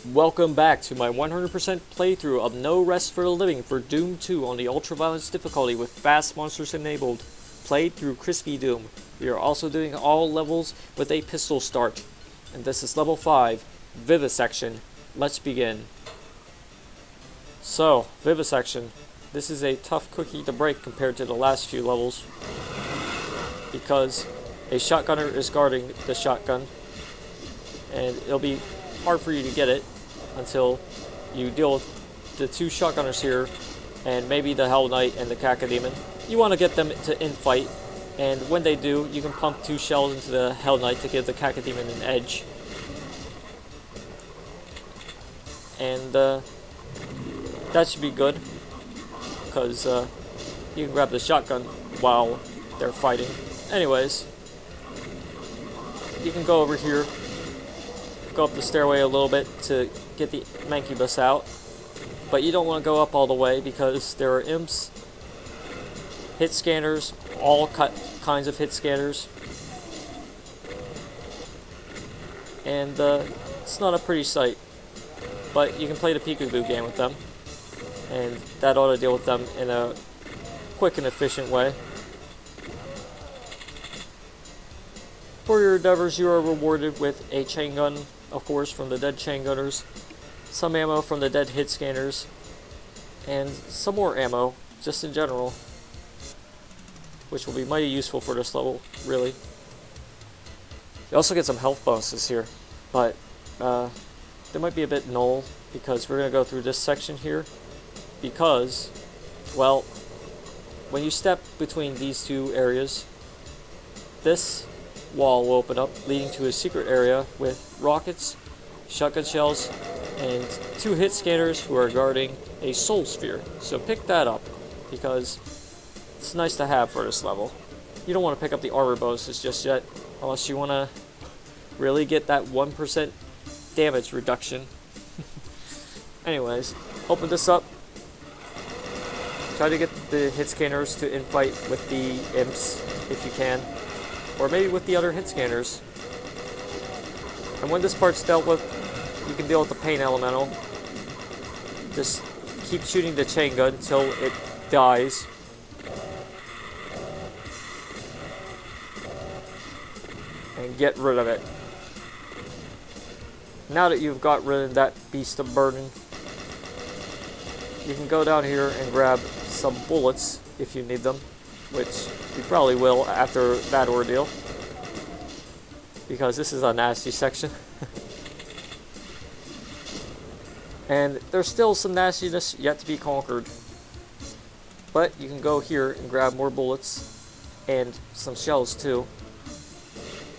Welcome back to my 100% playthrough of No Rest for the Living for Doom 2 on the ultraviolence difficulty with fast monsters enabled, played through Crispy Doom. We are also doing all levels with a pistol start, and this is level 5, Vivisection. Let's begin. So, Vivisection. This is a tough cookie to break compared to the last few levels, because a shotgunner is guarding the shotgun, and it'll be hard for you to get it until you deal with the two shotgunners here and maybe the Hell Knight and the Cacodemon. You want to get them to infight, and when they do, you can pump 2 shells into the Hell Knight to give the Cacodemon an edge. And that should be good, because you can grab the shotgun while they're fighting. Anyways, you can go over here, go up the stairway a little bit to get the Mancubus out, but you don't want to go up all the way because there are imps, hit scanners, all kinds of hit scanners, and it's not a pretty sight, but you can play the peekaboo game with them, and that ought to deal with them in a quick and efficient way. For your endeavors, you are rewarded with a chain gun, of course, from the dead chain gunners, some ammo from the dead hit scanners, and some more ammo, just in general, which will be mighty useful for this level, really. You also get some health bonuses here, but they might be a bit null, because we're going to go through this section here, because, well, when you step between these two areas, this wall will open up, leading to a secret area with rockets, shotgun shells, and 2 hit scanners who are guarding a soul sphere. So pick that up, because it's nice to have for this level. You don't want to pick up the armor bonuses just yet, unless you want to really get that 1% damage reduction. Anyways, open this up. Try to get the hit scanners to infight with the imps if you can, or maybe with the other hit scanners. And when this part's dealt with, you can deal with the pain elemental. Just keep shooting the chain gun until it dies. And get rid of it. Now that you've got rid of that beast of burden, you can go down here and grab some bullets if you need them, which you probably will after that ordeal, because this is a nasty section. And there's still some nastiness yet to be conquered, but you can go here and grab more bullets and some shells too,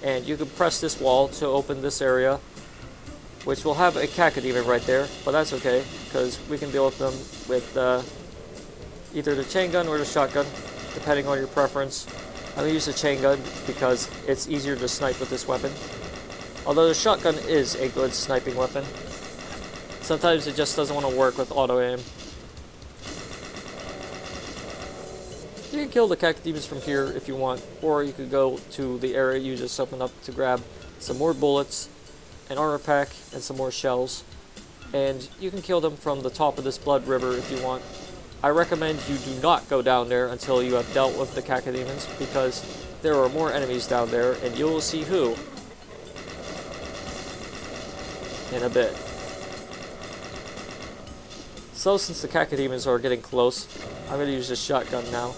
and you can press this wall to open this area, which will have a Cacodemon right there, but that's okay, because we can deal with them with either the chain gun or the shotgun, depending on your preference. I'm going to use the chain gun because it's easier to snipe with this weapon. Although the shotgun is a good sniping weapon, sometimes it just doesn't want to work with auto aim. You can kill the Cacodemons from here if you want, or you could go to the area you just opened up to grab some more bullets, an armor pack, and some more shells. And you can kill them from the top of this blood river if you want. I recommend you do not go down there until you have dealt with the Cacodemons, because there are more enemies down there, and you will see who in a bit. So since the Cacodemons are getting close, I'm going to use this shotgun now.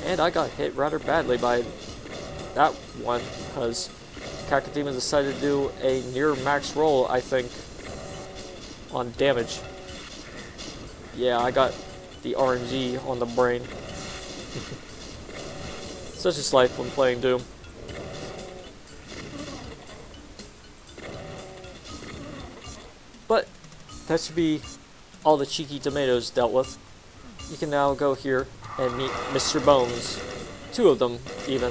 And I got hit rather badly by that one, because Cacodemon decided to do a near max roll, I think, on damage. Yeah, I got the RNG on the brain. Such is life when playing Doom. But that should be all the cheeky tomatoes dealt with. You can now go here and meet Mr. Bones. 2 of them, even.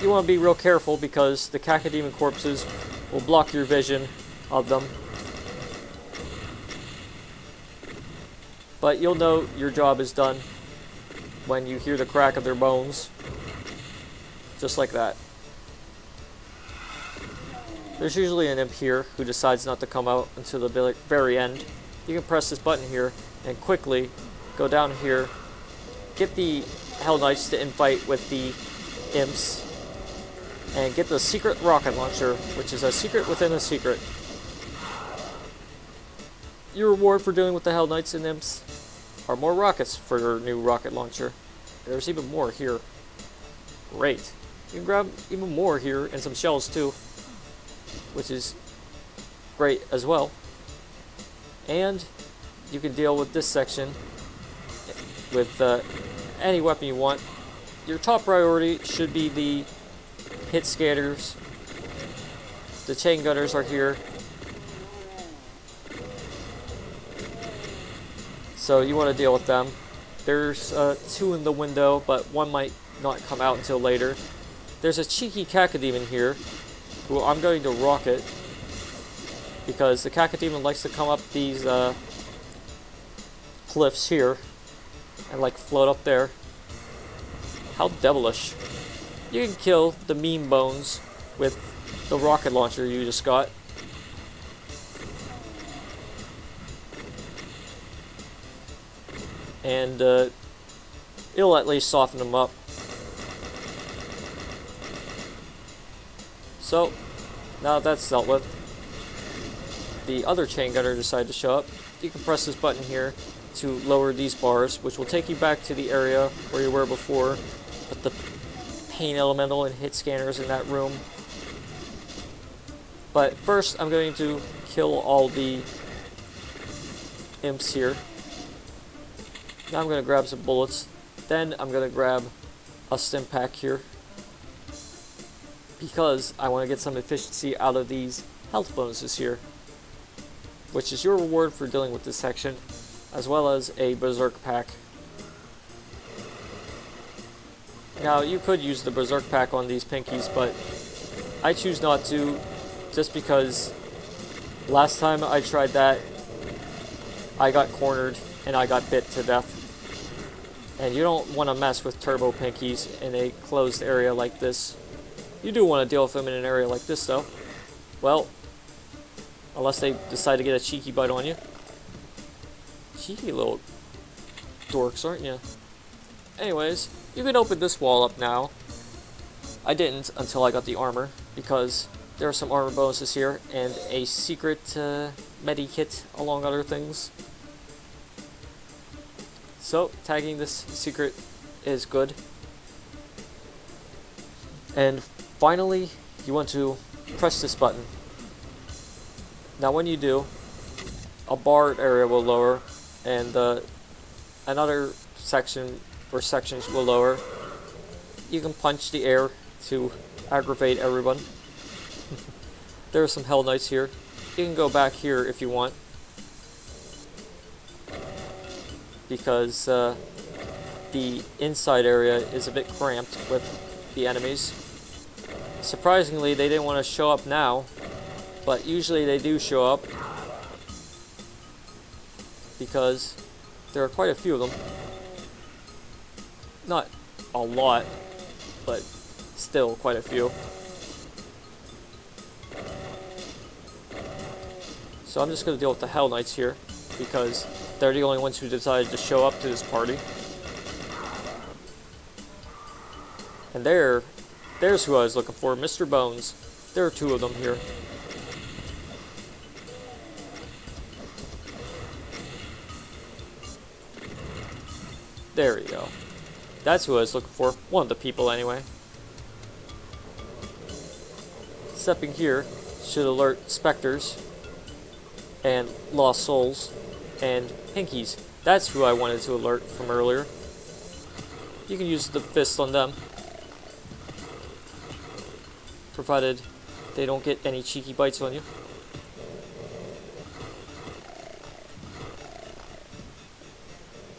You want to be real careful, because the Cacodemon corpses will block your vision of them. But you'll know your job is done when you hear the crack of their bones. Just like that. There's usually an imp here who decides not to come out until the very end. You can press this button here and quickly go down here, get the Hell Knights to infight with the imps, and get the secret rocket launcher, which is a secret within a secret. Your reward for dealing with the Hell Knights and imps are more rockets for your new rocket launcher. There's even more here. Great. You can grab even more here and some shells too, which is great as well. And you can deal with this section with any weapon you want. Your top priority should be the hit scanners. The chain gunners are here. So you want to deal with them. There's 2 in the window, but one might not come out until later. There's a cheeky cacodemon here, who I'm going to rocket, because the cacodemon likes to come up these cliffs here, and like float up there. How devilish. You can kill the meme bones with the rocket launcher you just got. And it'll at least soften them up. So, now that's dealt with, the other chain gunner decided to show up. You can press this button here to lower these bars, which will take you back to the area where you were before, with the pain elemental and hit scanners in that room. But first, I'm going to kill all the imps here. Now I'm going to grab some bullets. Then I'm going to grab a stim pack here, because I want to get some efficiency out of these health bonuses here, which is your reward for dealing with this section, as well as a berserk pack. Now you could use the berserk pack on these pinkies, but I choose not to, just because last time I tried that, I got cornered and I got bit to death. And you don't want to mess with turbo pinkies in a closed area like this. You do want to deal with them in an area like this though. Well, unless they decide to get a cheeky bite on you. Cheeky little dorks, aren't you? Anyways, you can open this wall up now. I didn't until I got the armor, because there are some armor bonuses here and a secret Medi Kit along other things. So, tagging this secret is good. And finally, you want to press this button. Now when you do, a bar area will lower, and another section or sections will lower. You can punch the air to aggravate everyone. There are some Hell Knights here. You can go back here if you want, because the inside area is a bit cramped with the enemies. Surprisingly, they didn't want to show up now, but usually they do show up, because there are quite a few of them. Not a lot, but still quite a few. So I'm just going to deal with the Hell Knights here, because they're the only ones who decided to show up to this party. And there's who I was looking for, Mr. Bones. There are 2 of them here. There you go. That's who I was looking for. One of the people, anyway. Stepping here should alert specters and lost souls and pinkies. That's who I wanted to alert from earlier. You can use the fist on them, provided they don't get any cheeky bites on you.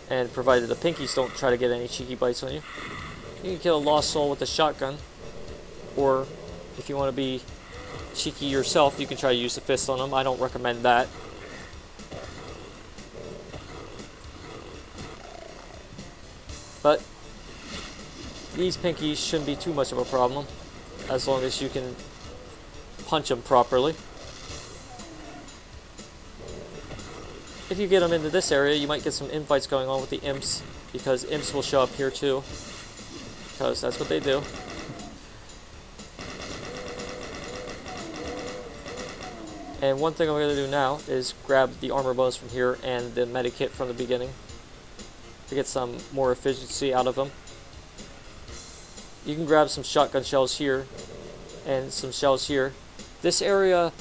And provided the pinkies don't try to get any cheeky bites on you. You can kill a lost soul with a shotgun, or if you want to be cheeky yourself, you can try to use the fist on them. I don't recommend that. But These pinkies shouldn't be too much of a problem, as long as you can punch them properly. If you get them into this area, you might get some infights going on with the imps, because imps will show up here too, because that's what they do. And one thing I'm going to do now is grab the armor bonus from here and the Medi Kit from the beginning to get some more efficiency out of them. You can grab some shotgun shells here and some shells here. This area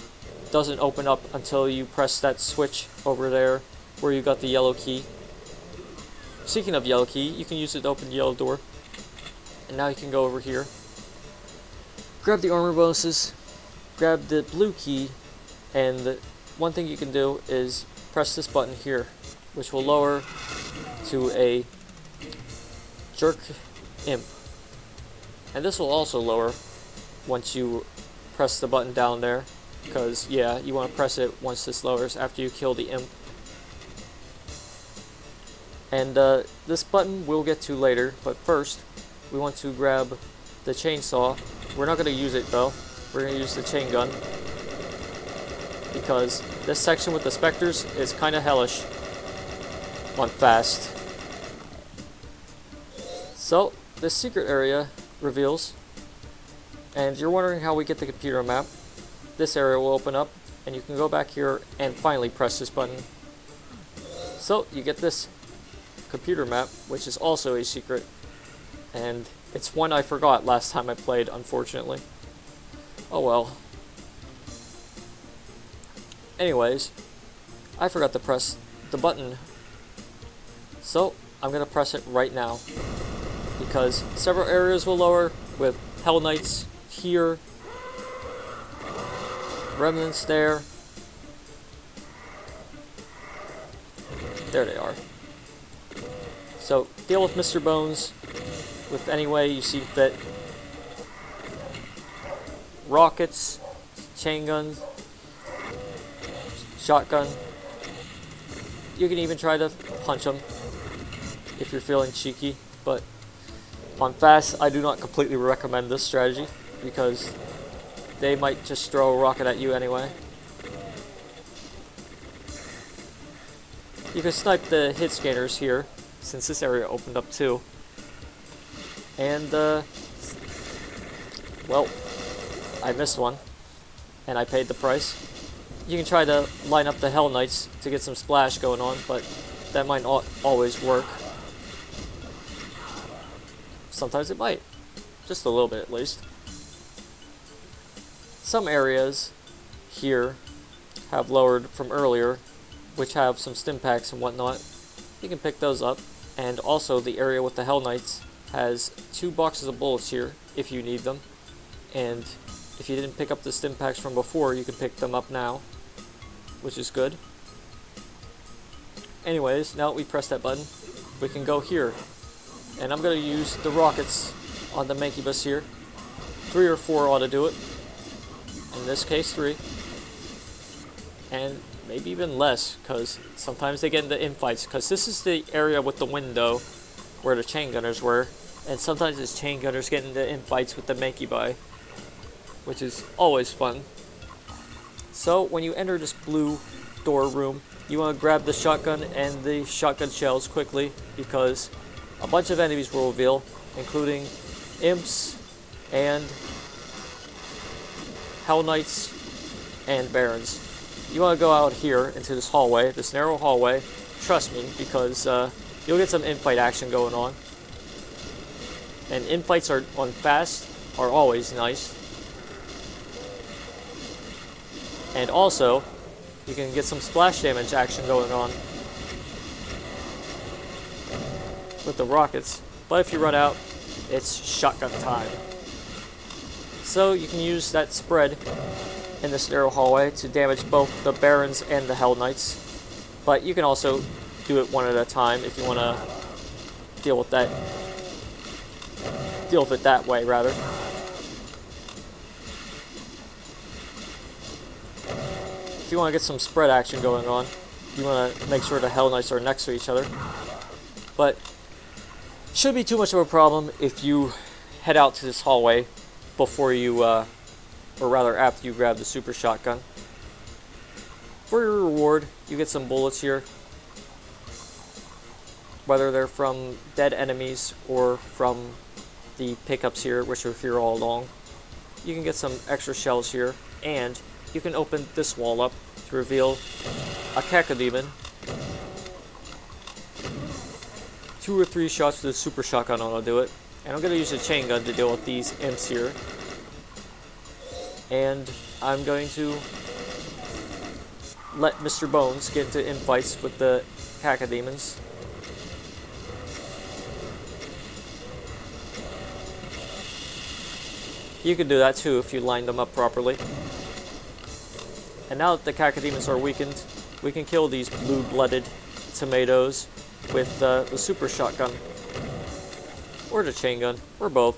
doesn't open up until you press that switch over there where you got the yellow key. Speaking of yellow key, you can use it to open the yellow door. And now you can go over here, grab the armor bonuses, grab the blue key, and one thing you can do is press this button here, which will lower to a jerk imp. And this will also lower once you press the button down there, because yeah, you want to press it once this lowers after you kill the imp. And this button we'll get to later, but first we want to grab the chainsaw. We're not going to use it though, we're going to use the chain gun, because this section with the specters is kind of hellish on fast. So this secret area reveals, and you're wondering how we get the computer map. This area will open up and you can go back here and finally press this button. So you get this computer map, which is also a secret, and it's one I forgot last time I played, unfortunately. Oh well. Anyways, I forgot to press the button, so I'm going to press it right now, because several areas will lower with Hell Knights here, Remnants there. There they are. So deal with Mr. Bones with any way you see fit. Rockets, chain guns, shotgun. You can even try to punch them if you're feeling cheeky, but on fast I do not completely recommend this strategy, because they might just throw a rocket at you anyway. You can snipe the hit scanners here, since this area opened up too. And well, I missed one, and I paid the price. You can try to line up the Hell Knights to get some splash going on, but that might not always work. Sometimes it might. Just a little bit at least. Some areas here have lowered from earlier, which have some stim packs and whatnot. You can pick those up. And also the area with the Hell Knights has 2 boxes of bullets here if you need them. And if you didn't pick up the stim packs from before, you can pick them up now, which is good. Anyways, now that we press that button, we can go here. And I'm going to use the rockets on the Mancubus here. 3 or 4 ought to do it. In this case, 3. And maybe even less, because sometimes they get into infights, because this is the area with the window where the chain gunners were, and sometimes it's chain gunners get into infights with the Mancubi, which is always fun. So when you enter this blue door room, you want to grab the shotgun and the shotgun shells quickly, because a bunch of enemies will reveal, including imps and Hell Knights and Barons. You want to go out here into this hallway, this narrow hallway. Trust me, because you'll get some infight action going on. And infights are on fast are always nice. And also, you can get some splash damage action going on with the rockets. But if you run out, it's shotgun time. So you can use that spread in this narrow hallway to damage both the Barons and the Hell Knights. But you can also do it one at a time if you want to deal with it that way, rather. If you want to get some spread action going on, you want to make sure the Hell Knights are next to each other. But it shouldn't be too much of a problem if you head out to this hallway before you, or rather after you grab the super shotgun. For your reward, you get some bullets here, whether they're from dead enemies or from the pickups here, which are here all along. You can get some extra shells here, and you can open this wall up to reveal a cacodemon. 2 or 3 shots with the super shotgun ought to do it. And I'm going to use a chain gun to deal with these imps here. And I'm going to let Mr. Bones get into imp fights with the cacodemons. You can do that too if you line them up properly. And now that the cacodemons are weakened, we can kill these blue-blooded tomatoes with the super shotgun. Or the chain gun, or both.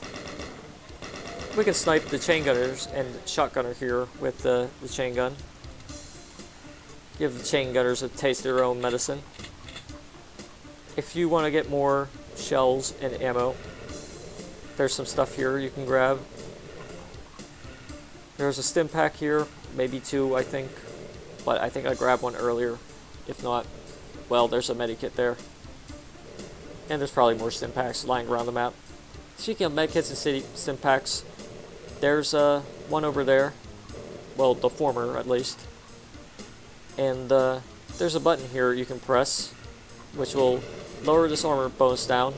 We can snipe the chain gunners and shotgunner here with the chain gun. Give the chain gunners a taste of their own medicine. If you want to get more shells and ammo, there's some stuff here you can grab. There's a stim pack here, maybe 2 I think, but I think I grabbed one earlier. If not, well, there's a Medi Kit there. And there's probably more stim packs lying around the map. Speaking of Medi Kits and stim packs, there's one over there. Well, the former at least. And there's a button here you can press, which will lower this armor bonus down.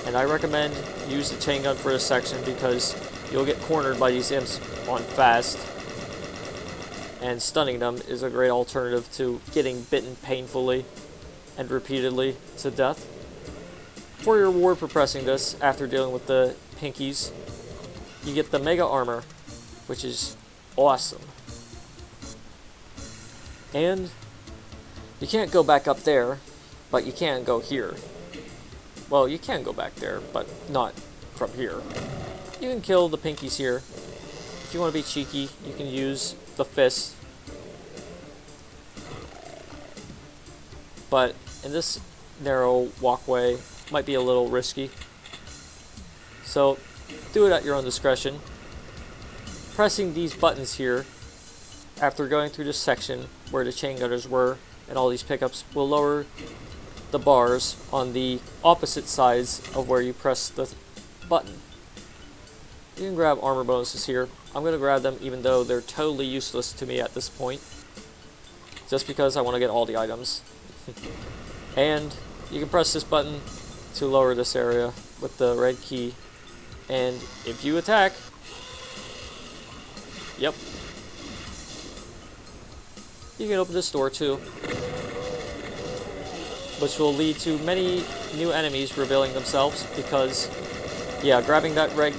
And I recommend use the chain gun for this section because you'll get cornered by these imps on fast. And stunning them is a great alternative to getting bitten painfully and repeatedly to death. For your reward for pressing this, after dealing with the pinkies, you get the Mega Armor, which is awesome. And you can't go back up there, but you can go here. Well, you can go back there, but not from here. You can kill the pinkies here. If you want to be cheeky, you can use the fist. But in this narrow walkway, might be a little risky. So do it at your own discretion. Pressing these buttons here, after going through this section where the chain gunners were and all these pickups, will lower the bars on the opposite sides of where you press the button. You can grab armor bonuses here. I'm going to grab them even though they're totally useless to me at this point, just because I want to get all the items. And you can press this button to lower this area with the red key, and if you attack, yep, you can open this door too, which will lead to many new enemies revealing themselves because, yeah, grabbing that red,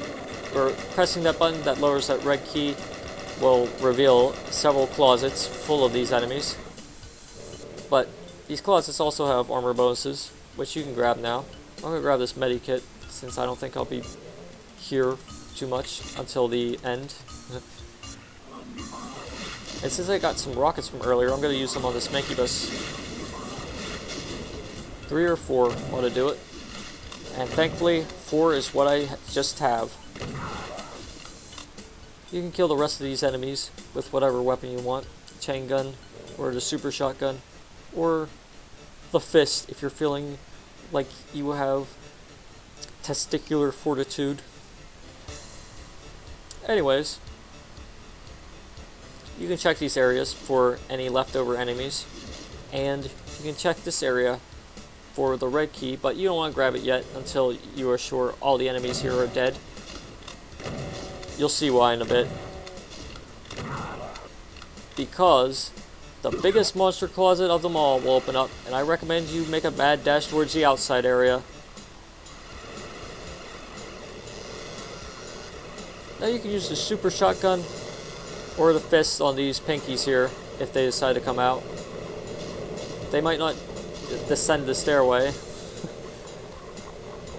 or pressing that button that lowers that red key will reveal several closets full of these enemies. But these closets also have armor bonuses, which you can grab now. I'm going to grab this Medi Kit since I don't think I'll be here too much until the end. And since I got some rockets from earlier, I'm going to use them on this Mancubus. 3 or 4 ought to do it. And thankfully, 4 is what I just have. You can kill the rest of these enemies with whatever weapon you want. Chain gun, or the super shotgun, or the fist if you're feeling like you have testicular fortitude. Anyways, you can check these areas for any leftover enemies, and you can check this area for the red key, but you don't want to grab it yet until you are sure all the enemies here are dead. You'll see why in a bit. Because the biggest monster closet of them all will open up, and I recommend you make a mad dash towards the outside area. Now you can use the super shotgun or the fist on these pinkies here if they decide to come out. They might not descend the stairway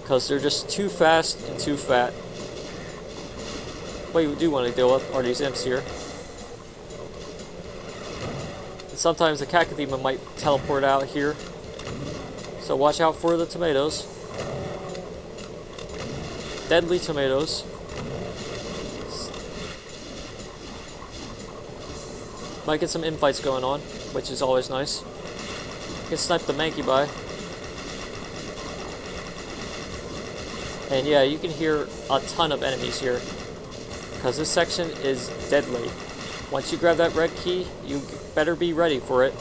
because they're just too fast and too fat. What you do want to deal with are these imps here. And sometimes the cacodemon might teleport out here, so watch out for the tomatoes. deadly tomatoes. Might get some infights going on, which is always nice. You can snipe the Mankibai. And yeah, you can hear a ton of enemies here, because this section is deadly. Once you grab that red key, you better be ready for it.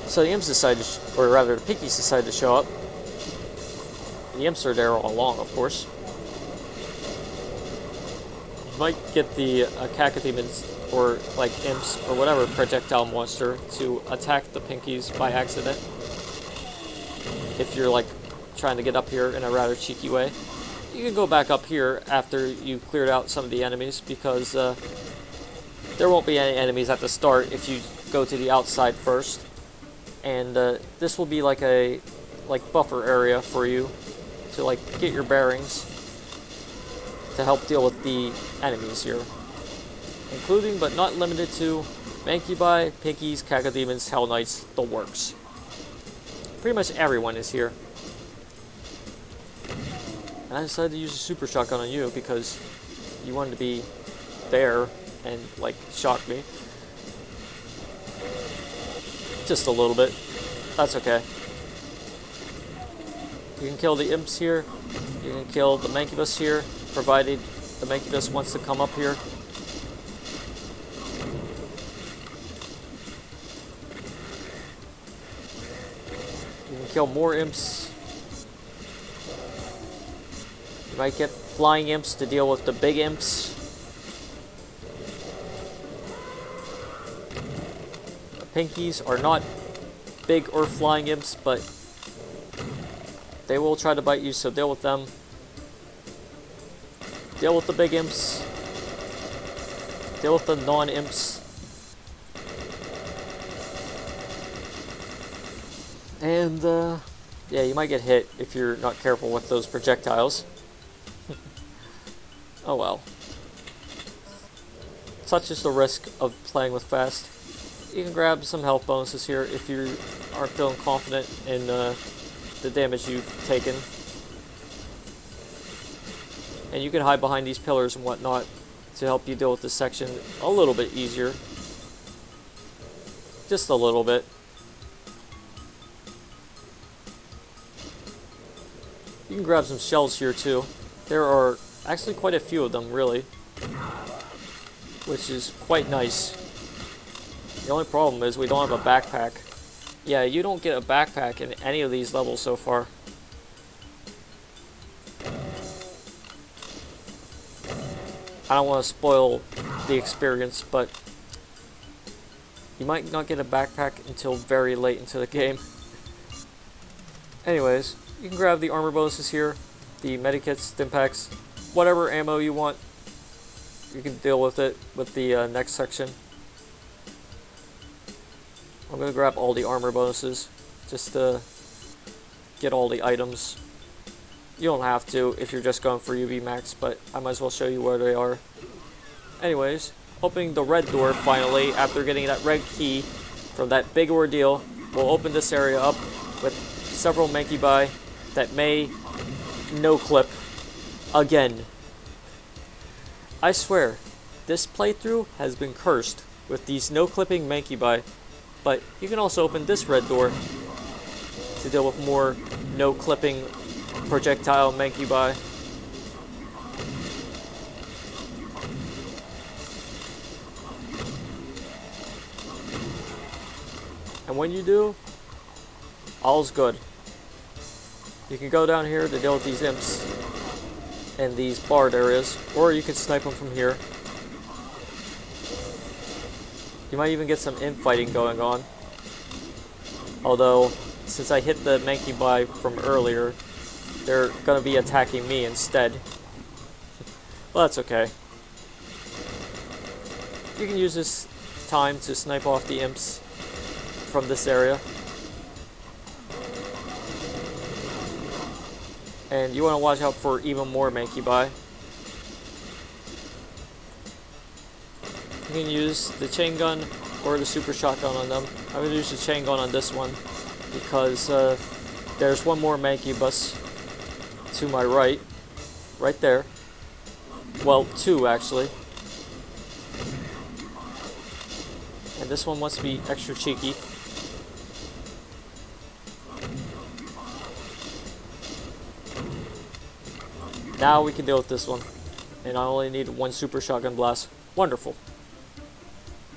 So the imps decided, or rather the pinkies decided to show up. The imps are there all along, of course. You might get the cacodemons, or like imps, or whatever projectile monster, to attack the pinkies by accident. If you're like trying to get up here in a rather cheeky way. You can go back up here after you've cleared out some of the enemies, because there won't be any enemies at the start if you go to the outside first. And this will be like a buffer area for you to like get your bearings to help deal with the enemies here, including but not limited to Mankibai, Pinkies, Cacodemons, Hell Knights, the works. Pretty much everyone is here. And I decided to use a super shotgun on you because you wanted to be there and like shock me. Just a little bit. That's okay. You can kill the imps here. You can kill the Mancubus here, provided the Mancubus wants to come up here. You can kill more imps. You might get flying imps to deal with the big imps. The Pinkies are not big or flying imps, but they will try to bite you, so deal with them. Deal with the big imps. Deal with the non-imps. And, yeah, you might get hit if you're not careful with those projectiles. Oh well. Such is the risk of playing with fast. You can grab some health bonuses here if you aren't feeling confident in the damage you've taken. And you can hide behind these pillars and whatnot to help you deal with this section a little bit easier. Just a little bit. You can grab some shells here too. There are actually quite a few of them, really, which is quite nice. The only problem is we don't have a backpack. Yeah, you don't get a backpack in any of these levels so far. I don't want to spoil the experience, but you might not get a backpack until very late into the game. Anyways, you can grab the armor bonuses here, the Medi Kits, stim packs, whatever ammo you want. You can deal with it with the next section. I'm going to grab all the armor bonuses just to get all the items. You don't have to if you're just going for UV max, but I might as well show you where they are. Anyways, opening the red door finally after getting that red key from that big ordeal. We'll open this area up with several Mankibai that may no-clip again. I swear, this playthrough has been cursed with these no-clipping Mankibai, but you can also open this red door to deal with more no-clipping projectile Mankibai. And when you do, all's good. You can go down here to deal with these imps and these barred areas, or you can snipe them from here. You might even get some infighting going on. Although, since I hit the Mankibai from earlier, they're gonna be attacking me instead. Well, that's okay. You can use this time to snipe off the imps from this area. And you want to watch out for even more Mankibai. You can use the chain gun or the super shotgun on them. I'm going to use the chain gun on this one because there's one more Mancubus to my right there. Well, 2 actually. And this one wants to be extra cheeky. Now we can deal with this one. And I only need 1 super shotgun blast. Wonderful.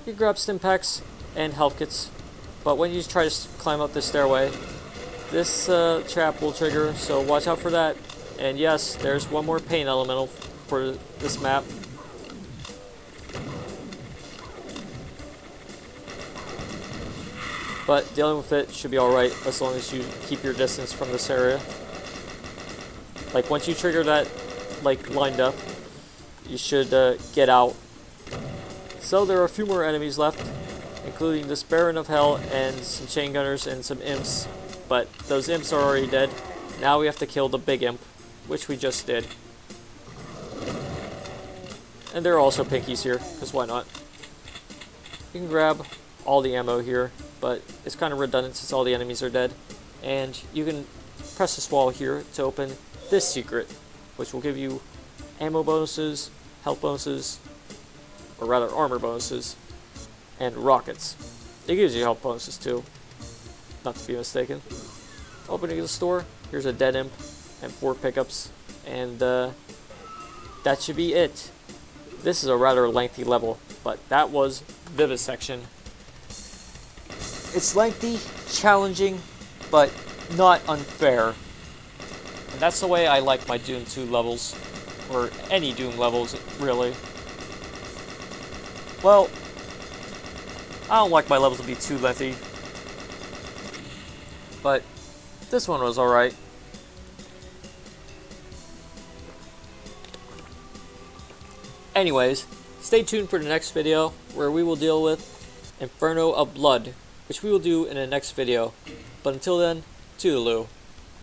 You grab stim packs and health kits, but when you try to climb up this stairway, this trap will trigger, so watch out for that. And yes, there's one more pain elemental for this map. But dealing with it should be alright as long as you keep your distance from this area. Like once you trigger that, like lined up, you should get out. So there are a few more enemies left, including this Baron of Hell and some chain gunners and some imps. But those imps are already dead. Now we have to kill the big imp, which we just did. And there are also pinkies here, because why not? You can grab all the ammo here, but it's kind of redundant since all the enemies are dead. And you can press this wall here to open this secret, which will give you ammo bonuses, health bonuses, or rather armor bonuses, and rockets. It gives you health bonuses too, not to be mistaken. Opening the store, here's a dead imp and 4 pickups, and that should be it. This is a rather lengthy level, but that was Vivisection. It's lengthy, challenging, but not unfair. And that's the way I like my Doom 2 levels, or any Doom levels, really. Well, I don't like my levels to be too lengthy, but this one was alright. Anyways, stay tuned for the next video, where we will deal with Inferno of Blood, which we will do in the next video. But until then, toodaloo.